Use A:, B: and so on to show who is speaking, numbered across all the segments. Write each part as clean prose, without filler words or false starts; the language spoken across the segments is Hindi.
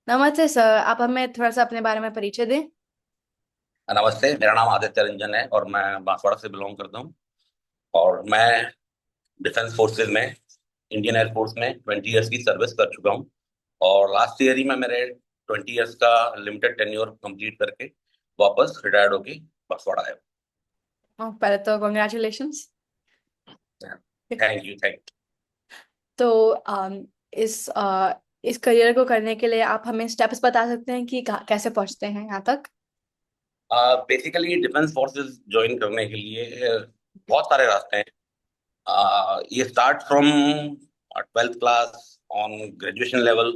A: नमस्ते सर, आप हमें थोड़ा सा अपने बारे में परिचय दें।
B: नमस्ते। मेरा नाम आदित्य रंजन है और मैं बांसवाड़ा से बिलोंग करता हूँ। और मैं डिफेंस फोर्सेज में, इंडियन एयरफोर्स में 20 इयर्स की सर्विस कर चुका हूँ। और लास्ट ईयर ही मैं मेरे 20 इयर्स का लिमिटेड टेन्योर कंप्लीट करके वापस रिटायर्ड होके बांसवाड़ा आया
A: पहले तो कॉन्ग्रेचुलेशंस।
B: हूँ। थैंक यू, थैंक
A: तो इस करियर को करने के लिए आप हमें स्टेप्स बता सकते हैं कि कैसे पहुंचते हैं यहाँ तक।
B: You. Basically defence forces join करने के लिए बहुत सारे रास्ते हैं। ये start from 12th class on graduation level.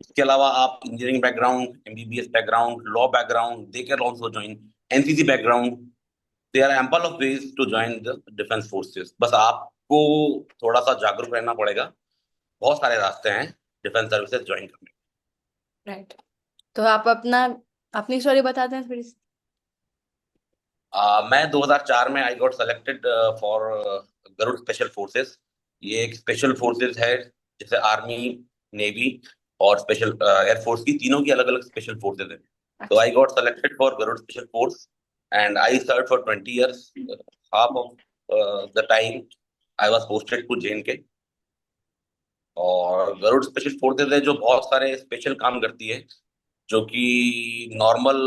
B: इसके अलावा आप engineering background, MBBS background, law background they can also join, NCC background. There are ample of ways to join the defence forces. बस आपको थोड़ा सा जागरूक रहना पड़ेगा। बहुत सारे रास्ते हैं डिफेंस सर्विसेज ज्वाइन करने
A: राइट। तो आप अपनी स्टोरी बताते हैं थोड़ी सी।
B: मैं 2004 में I got selected for Garud special forces. ये एक स्पेशल फोर्सेस है, जैसे आर्मी, नेवी और स्पेशल एयरफोर्स की, तीनों की अलग अलग स्पेशल फोर्सेस है। तो
A: अच्छा।
B: I got selected for Garud special force and I serve for 20 years. Half of the time I was posted to JNK। और गरुड़ स्पेशल फोर्सेस है जो बहुत सारे स्पेशल काम करती है, जो कि नॉर्मल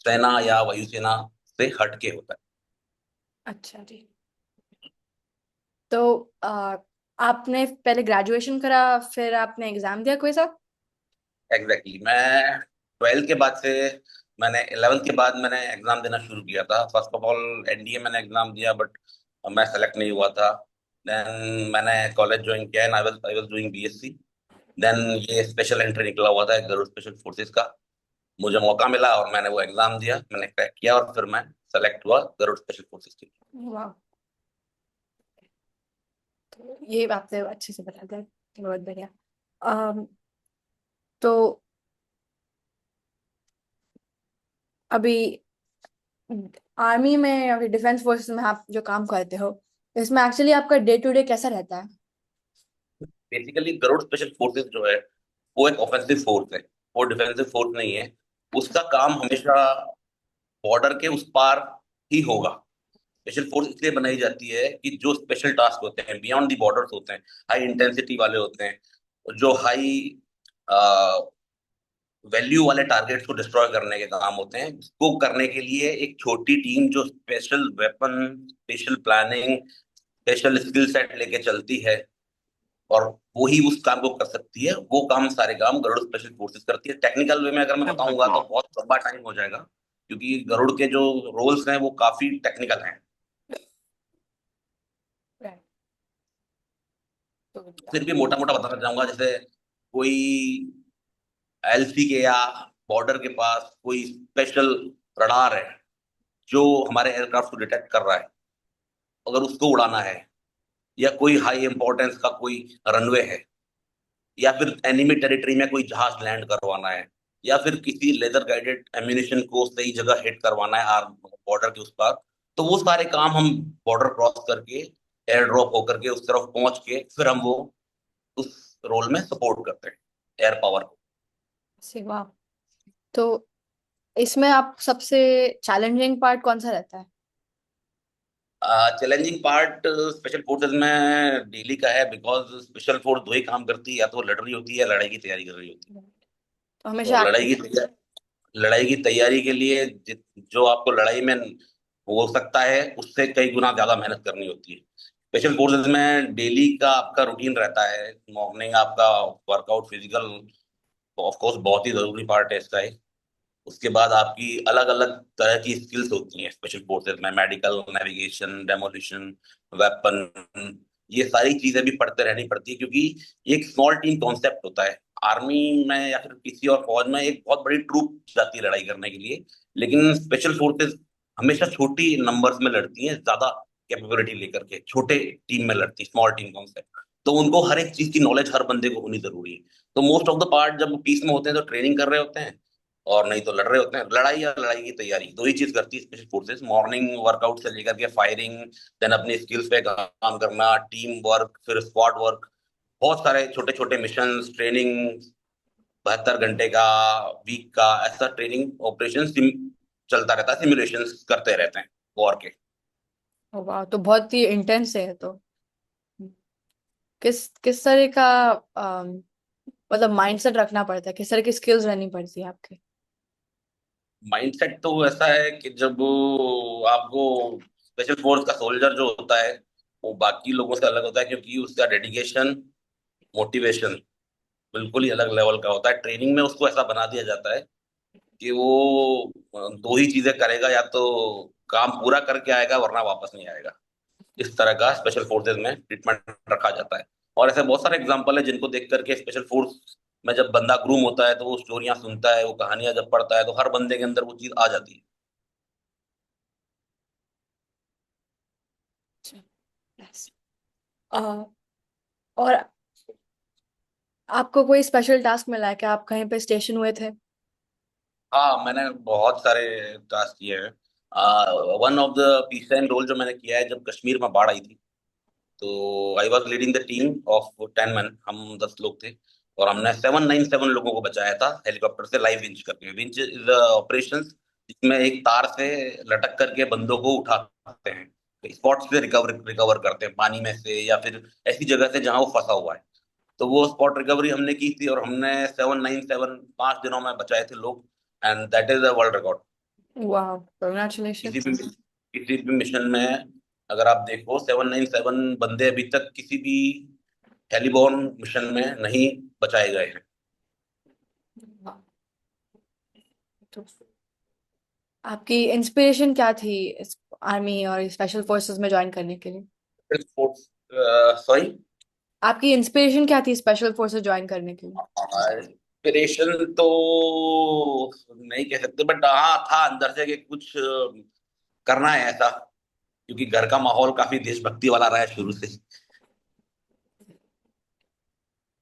B: सेना या वायुसेना से हट के होता
A: अच्छा जी। तो आपने पहले ग्रेजुएशन करा, फिर आपने एग्जाम दिया कोई सा।
B: है। एग्जैक्टली मैं 12th के बाद से, मैंने 11th के बाद मैंने एग्जाम देना शुरू किया था। फर्स्ट ऑफ ऑल एनडीए मैंने एग्जाम दिया, बट मैं सेलेक्ट नहीं हुआ था। देन मैंने कॉलेज ज्वाइन किया and I was doing BSc. Then ये स्पेशल एंट्री निकला हुआ था गरुड़ स्पेशल फोर्सेज का। मुझे मौका मिला और मैंने वो एग्जाम दिया, मैंने क्रैक किया और फिर मैं सेलेक्ट हुआ गरुड़ स्पेशल फोर्सेज के लिए।
A: वाह। तो ये आपने अच्छे से बता दिया, बहुत बढ़िया। अम, तो अभी आर्मी में या फिर डिफेंस फोर्सेस में आप जो काम करते हो, इसमें एक्चुअली आपका डे टू डे कैसा रहता है।
B: बेसिकली गरुड़ स्पेशल फोर्सेज जो है वो एक ऑफेंसिव फोर्स है, वो डिफेंसिव फोर्स नहीं है। उसका काम हमेशा बॉर्डर के उस पार ही होगा। स्पेशल फोर्स इसलिए बनाई जाती है कि जो स्पेशल टास्क होते हैं बियॉन्ड दी बॉर्डर्स होते हैं, हाई इंटेंसिटी वाले होते हैं, जो हाई वैल्यू वाले टारगेट्स को डिस्ट्रॉय करने के काम होते हैं, इसको करने के लिए एक छोटी टीम जो special weapon, special planning, special skill set लेके चलती है, और वो ही उस काम को कर सकती है। वो काम, सारे काम गरुड़ स्पेशल फोर्सेस करती है। टेक्निकल वे में अगर मैं बताऊंगा तो बहुत लंबा टाइम हो जाएगा, क्योंकि गरुड़ के जो रोल्स हैं वो काफी टेक्निकल हैं।
A: Right. तो
B: फिर भी मोटा मोटा बताना चाहूंगा, जैसे कोई एलसी के या बॉर्डर के पास कोई स्पेशल रडार है जो हमारे एयरक्राफ्ट को डिटेक्ट कर रहा है, अगर उसको उड़ाना है, या कोई हाई इंपॉर्टेंस का कोई रनवे है, या फिर एनिमी टेरिटरी में कोई जहाज लैंड करवाना है, या फिर किसी लेजर गाइडेड एम्यूनिशन को सही जगह हिट करवाना है आर्म बॉर्डर के उस पार, तो वो सारे काम हम बॉर्डर क्रॉस करके, एयर ड्रॉप होकर के उस तरफ पहुंच के फिर हम वो उस रोल में सपोर्ट करते हैं एयर पावर को।
A: से वाह। तो इसमें आप सबसे चैलेंजिंग पार्ट कौन सा रहता है।
B: चैलेंजिंग पार्ट स्पेशल फोर्सेज में डेली का है, बिकॉज स्पेशल फोर्स दो ही काम करती है, या तो लड़ रही होती है या लड़ाई की तैयारी कर रही होती है।
A: तो
B: तो
A: हमेशा एक्टिव।
B: लड़ाई की तैयारी के लिए जो आपको लड़ाई में हो सकता है उससे कई गुना ज्यादा मेहनत करनी होती है। स्पेशल फोर्सेज में डेली का आपका रूटीन रहता है। मॉर्निंग आपका वर्कआउट, फिजिकल ऑफ कोर्स बहुत ही जरूरी पार्ट है इसका एक। उसके बाद आपकी अलग अलग तरह की स्किल्स होती हैं स्पेशल फोर्सेज में, मेडिकल, नेविगेशन, डेमोलिशन, वेपन, ये सारी चीजें भी पढ़ते रहनी पड़ती है, क्योंकि ये एक स्मॉल टीम कॉन्सेप्ट होता है। आर्मी में या फिर किसी और फौज में एक बहुत बड़ी ट्रूप जाती है लड़ाई करने के लिए, लेकिन स्पेशल फोर्सेज हमेशा छोटी नंबर्स में लड़ती हैं, ज्यादा कैपेबिलिटी लेकर के छोटे टीम में लड़ती, स्मॉल टीम कॉन्सेप्ट। तो उनको हर एक चीज की नॉलेज हर बंदे को होनी जरूरी है। तो मोस्ट ऑफ द पार्ट जब पीस में होते हैं तो ट्रेनिंग कर रहे होते हैं, और नहीं तो लड़ रहे होते हैं। लड़ाई या लड़ाई की तैयारी दो ही चीज करती है स्पेशल फोर्सेस। मॉर्निंग वर्कआउट से लेकर के फायरिंग, देन अपनी स्किल्स पे काम करना, टीम वर्क, फिर स्क्वाड वर्क, बहुत सारे छोटे छोटे मिशन ट्रेनिंग, 72 घंटे का, वीक का, ऐसा ट्रेनिंग ऑपरेशन चलता रहता है, सिमुलेशंस करते रहते हैं वॉर के।
A: वाह, तो बहुत ही इंटेंस है तो। किस किस तरह का मतलब माइंडसेट रखना पड़ता है, किस तरह की स्किल्स रहनी पड़ती है आपके?
B: माइंडसेट तो ऐसा है कि जब आपको स्पेशल फोर्स का सोल्जर जो होता है वो बाकी लोगों से अलग होता है, क्योंकि उसका डेडिकेशन, मोटिवेशन बिल्कुल ही अलग लेवल का होता है। ट्रेनिंग में उसको ऐसा बना दिया जाता है कि वो दो ही चीजें करेगा, या तो काम पूरा करके आएगा वरना वापस नहीं आएगा। इस तरह का स्पेशल फोर्सेज में ट्रीटमेंट रखा जाता है। और ऐसे बहुत सारे एग्जांपल है जिनको देख करके स्पेशल फोर्स में जब बंदा ग्रूम होता है तो वो स्टोरियां सुनता है, वो कहानियां जब पढ़ता है तो हर बंदे के अंदर वो चीज आ जाती है।
A: Yes. अ, और आपको कोई स्पेशल टास्क मिला है कि आप कहीं पे स्टेशन हुए थे?
B: हाँ, मैंने बहुत सारे टास्क किए हैं। One of the peace time role जो मैंने किया है जब कश्मीर में बाढ़ आई थी, तो I was leading the team of 10 man, हम 10 लोग थे। और हमने 797 लोगों को बचाया था हेलीकॉप्टर से लाइव विंच करके। विंच इज ऑपरेशन जिसमें एक तार से लटक करके बंदों को उठाते हैं, स्पॉट से रिकवर रिकवर करते हैं पानी में से या फिर ऐसी जगह से जहां वो फंसा हुआ है। तो वो स्पॉट रिकवरी हमने की थी और हमने 797 5 दिनों में बचाए थे लोग। And that is a world record.
A: वाह,
B: किसी
A: कांग्रेचुलेशंस।
B: भी किसी भी मिशन में अगर आप देखो, 797 बंदे अभी तक किसी भी हेलीबॉर्न मिशन में नहीं बचाए गए हैं।
A: तो आपकी इंस्पिरेशन क्या थी इस आर्मी और स्पेशल फोर्सेस में ज्वाइन करने के लिए?
B: स्पोर्ट्स, सॉरी,
A: आपकी इंस्पिरेशन क्या थी स्पेशल फोर्सेस ज्वाइन करने के लिए?
B: इंस्पिरेशन तो नहीं कह सकते, बट हाँ था अंदर से कि कुछ करना है ऐसा, क्योंकि घर का माहौल काफी देशभक्ति वाला रहा है शुरू से।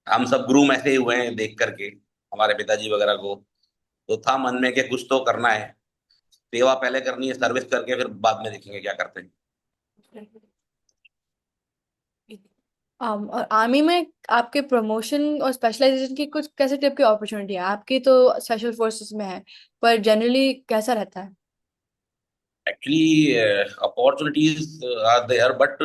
B: हम सब ग्रूम ऐसे ही हुए हैं देख करके हमारे पिताजी वगैरह को। तो था मन में कि कुछ तो करना है, सेवा पहले करनी है, सर्विस करके फिर बाद में देखेंगे क्या करते हैं।
A: और आर्मी में आपके प्रमोशन और स्पेशलाइजेशन की कुछ कैसे टाइप की अपॉर्चुनिटी है? आपकी तो स्पेशल फोर्सेस में है, पर जनरली कैसा रहता है?
B: Actually opportunities are there, but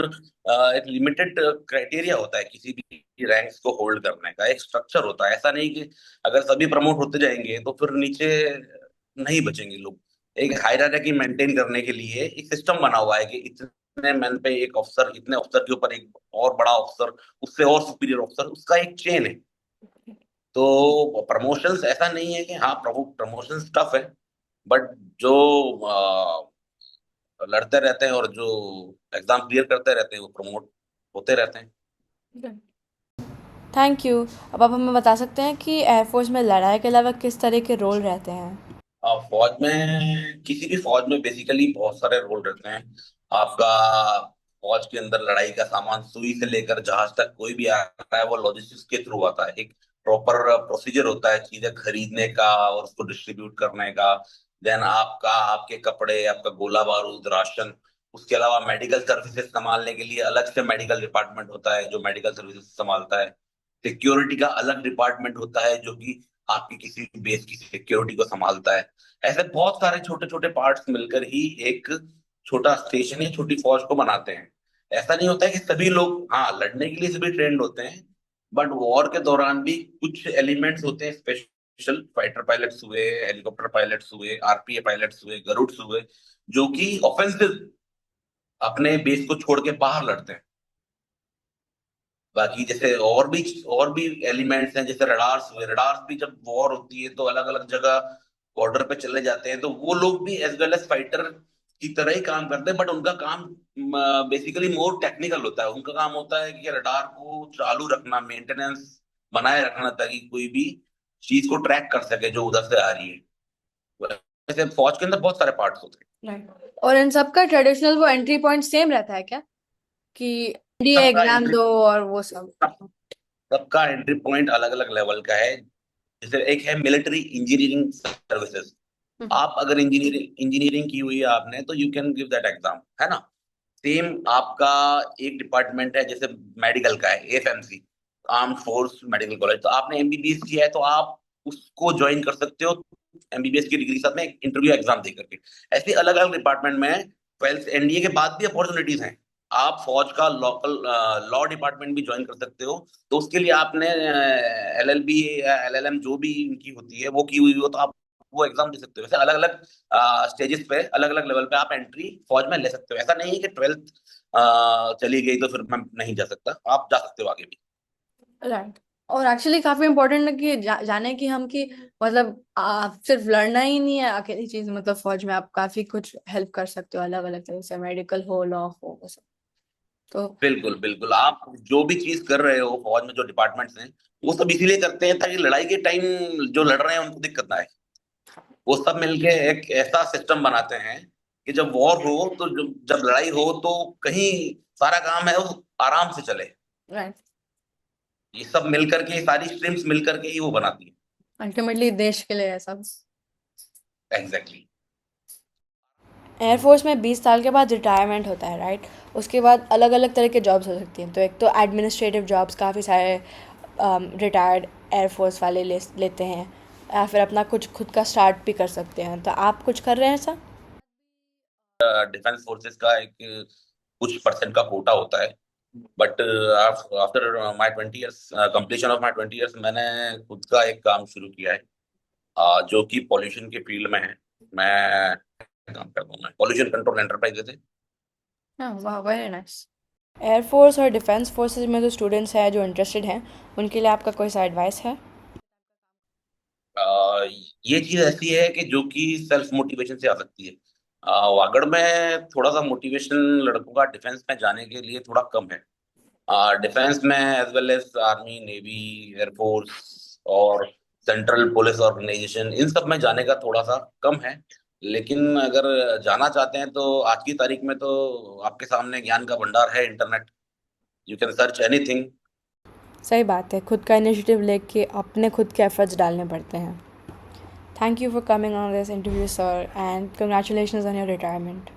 B: एक लिमिटेड क्राइटेरिया होता है किसी भी रैंक्स को होल्ड करने का। एक स्ट्रक्चर होता है, ऐसा नहीं कि अगर सभी प्रमोट होते जाएंगे तो फिर नीचे नहीं बचेंगे लोग। एक हायरार्की मेंटेन करने के लिए एक सिस्टम बना हुआ है कि इतने मैन पे एक अफसर, इतने अफसर के ऊपर एक और बड़ा अफसर, उससे और सुपीरियर अफसर, उसका एक चेन है। तो प्रमोशंस ऐसा नहीं है कि हाँ प्रमोशंस टफ है, बट जो लड़ते रहते हैं और जो एग्जाम क्लियर करते रहते हैं वो प्रमोट होते रहते हैं।
A: Thank you. अब आप हमें बता सकते हैं कि एयरफोर्स में लड़ाई के अलावा किस तरह के रोल रहते हैं?
B: फौज में, किसी भी फौज में बेसिकली बहुत सारे रोल रहते हैं आपका। फौज के अंदर लड़ाई का सामान सुई से लेकर जहाज तक कोई भी आ रहा है वो लॉजिस्टिक्स के थ्रू आता है। एक प्रॉपर प्रोसीजर होता है चीजें खरीदने का और उसको डिस्ट्रीब्यूट करने का। देन आपका, आपके कपड़े, आपका गोला बारूद, राशन, उसके अलावा मेडिकल सर्विसेज संभालने के लिए अलग से मेडिकल डिपार्टमेंट होता है जो मेडिकल सर्विसेज संभालता है। सिक्योरिटी का अलग डिपार्टमेंट होता है जो कि आपकी किसी बेस की सिक्योरिटी को संभालता है। ऐसे बहुत सारे छोटे छोटे पार्ट्स मिलकर ही एक छोटा स्टेशन या छोटी फौज को बनाते हैं। ऐसा नहीं होता है कि सभी लोग, हाँ लड़ने के लिए सभी ट्रेंड होते हैं, बट वॉर के दौरान भी कुछ एलिमेंट्स होते हैं स्पेशल। फाइटर पायलट्स हुए, हेलीकॉप्टर पायलट्स हुए, आरपीए पायलट्स हुए, गरुड्स हुए, जो कि ऑफेंसिव अपने बेस को छोड़ के बाहर लड़ते हैं। बाकी जैसे और भी एलिमेंट्स हैं, जैसे रडार्स हुए। रडार्स भी जब वॉर होती है तो अलग अलग जगह बॉर्डर पे चले जाते हैं, तो वो लोग भी एज वेल एज फाइटर की तरह ही काम करते हैं, बट उनका काम बेसिकली मोर टेक्निकल होता है। उनका काम होता है कि रडार को चालू रखना, मेंटेनेंस बनाए रखना, ताकि कोई भी चीज को ट्रैक कर सके जो उधर से आ रही है। वैसे फौज के अंदर बहुत सारे पार्ट्स होते हैं।
A: Right. और इन सबका ट्रेडिशनल वो एंट्री पॉइंट सेम रहता है क्या, कि एनडीए
B: सबका
A: एग्जाम
B: एंट्री
A: दो और वो सब?
B: सबका एंट्री पॉइंट अलग अलग लेवल का है। जैसे एक है मिलिट्री इंजीनियरिंग सर्विसेज।
A: हम्म।
B: आप अगर इंजीनियरिंग इंजीनियरिंग की हुई है आपने तो you can give that exam, है ना। सेम आपका एक डिपार्टमेंट है जैसे मेडिकल का है, FMC, arm force medical college. तो आपने एमबीबीएस किया है तो आप उसको ज्वाइन कर सकते हो एमबीबीएस की डिग्री के साथ में इंटरव्यू एग्जाम दे करके। ऐसे अलग अलग डिपार्टमेंट में 12th एनडीए के बाद भी अपॉर्चुनिटीज हैं। आप फौज का लोकल लॉ डिपार्टमेंट भी ज्वाइन कर सकते हो। तो उसके लिए आपने एलएलबी या एलएलएम जो भी इनकी होती है वो की हुई हो तो आप वो एग्जाम दे सकते हो। वैसे अलग अलग स्टेजेस पे अलग अलग लेवल पे आप एंट्री फौज में ले सकते हो। ऐसा नहीं है कि 12th चली गई तो फिर मैं नहीं जा सकता, आप जा सकते हो आगे भी।
A: राइट। और एक्चुअली काफी इम्पोर्टेंट है कि जाने की हम कि मतलब आप सिर्फ लड़ना ही नहीं है अकेली चीज, मतलब फौज में आप काफी कुछ हेल्प कर सकते हो अलग अलग तरह से, मेडिकल हो, लॉ हो, वो सब। तो
B: बिल्कुल बिल्कुल, आप जो भी चीज कर रहे हो फौज में जो डिपार्टमेंट्स हैं वो सब इसीलिए करते हैं ताकि लड़ाई के टाइम जो लड़ रहे हैं उनको दिक्कत ना आए। वो सब मिलके एक ऐसा सिस्टम बनाते हैं कि जब वॉर हो तो जब लड़ाई हो तो कहीं सारा काम है वो आराम से चले।
A: राइट।
B: ये सब मिल करके, सारी स्ट्रीम्स मिल करके ही वो बनाती है।
A: अल्टीमेटली देश के लिए है सब।
B: एग्जैक्टली।
A: एयरफोर्स में 20 साल के बाद रिटायरमेंट होता है, राइट? उसके बाद अलग अलग तरह के जॉब्स हो सकती हैं। तो एक तो एडमिनिस्ट्रेटिव जॉब्स काफ़ी सारे रिटायर्ड एयरफोर्स वाले लेते हैं, या फिर अपना कुछ खुद का स्टार्ट भी कर सकते हैं। तो आप कुछ कर रहे हैं ऐसा?
B: डिफेंस फोर्सेस का एक कुछ परसेंट का कोटा होता है। But after my 20 years, completion of my 20 years, मैंने खुद का एक काम शुरू किया है जो कि पॉल्यूशन के फील्ड में है। मैं काम करता हूँ, मैं पॉल्यूशन कंट्रोल एंटरप्राइजेस है।
A: हाँ, वाह, वेरी नाइस। एयरफोर्स और डिफेंस फोर्सेस में जो स्टूडेंट्स हैं जो इंटरेस्टेड हैं, उनके लिए आपका कोई सा एडवाइस है?
B: अ, ये चीज ऐसी है कि जो कि सेल्फ मोटिवेशन से आ सकती है। वागड़ में थोड़ा सा मोटिवेशन लड़कों का डिफेंस में जाने के लिए थोड़ा कम है। डिफेंस में as well as army, navy, air force और सेंट्रल पुलिस ऑर्गेनाइजेशन, इन सब में जाने का थोड़ा सा कम है। लेकिन अगर जाना चाहते हैं तो आज की तारीख में तो आपके सामने ज्ञान का भंडार है, internet. You can search anything.
A: सही बात है, खुद का इनिशिएटिव लेके अपने खुद के एफर्ट्स डालने पड़ते हैं। Thank you for coming on this interview sir, and congratulations on your retirement.